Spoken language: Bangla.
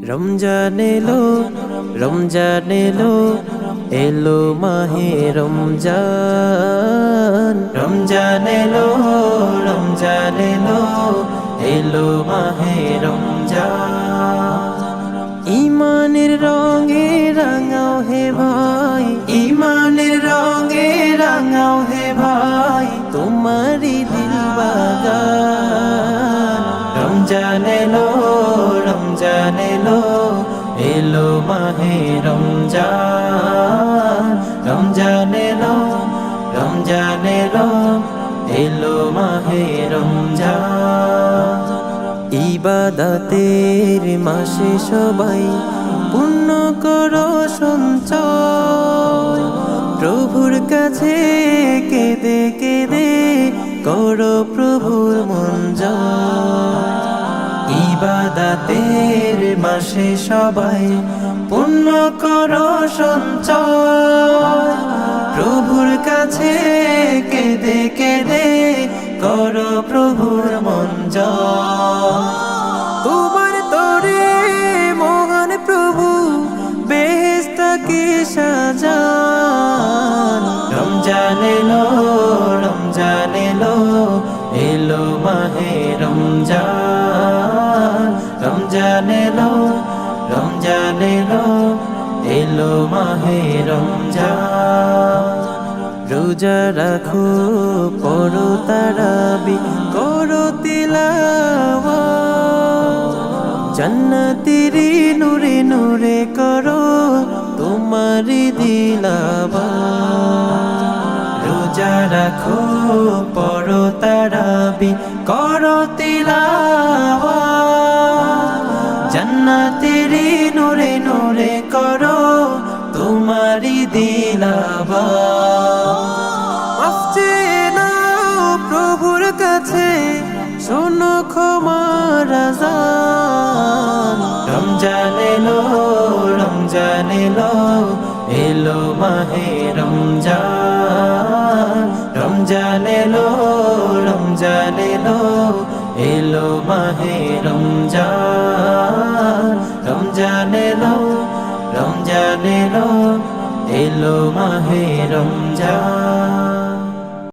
রমজান এলো, রমজান এলো, এলো মাহে রমজান। রমজান এলো, রমজান এলো, এলো মাহে রমজান। ইমানের রঙে রাঙাও হে ভাই, ইমানের রঙে রাঙাও হে ভাই, তোমারি দিল বাগান। রমজান এলো, রমজান এলো, এলো মাহে রমজান। রমজান এলো, রমজান এলো, এলো মাহে রমজান। ইবাদতের মাসে সবাই পুণ্য করো সঞ্চয়, প্রভুর কাছে কেঁদে কেঁদে করো প্রভুর মন জয়। ইবাদতের মাসে সবাই পুণ্য করো সঞ্চয়, প্রভুর কাছে কেঁদে কেঁদে করো প্রভুর মন জয়। তোমার তরে মহান প্রভু বেহেশতকে সাজান। রমজান এলো, রমজান এলো, এলো মাহে রমজান। রমজান এলো, রমজান এলো, এলো মাহে রমজান। রোজা রাখো, পড়ো তারাবি, করো তিলাওয়াত, জান্নাতেরি নূরে নূরে করো তোমারি দিলাওয়াত। রোজা রাখো, পড়ো তারাবি, করো তিলাওয়াত, জান্নাতেরি নূরে নূরে করো তোমারি দিলাওয়াত। মাফ চেয়ে নাও প্রভুর কাছে, শোনো ক্ষমার আযান। রমজান এলো, রমজান এলো, এলো মাহে রমজান। রমজান এলো, রমজান এলো, এলো মাহে রমজান। রমজান এলো, রমজান এলো, এলো মাহে রমজান।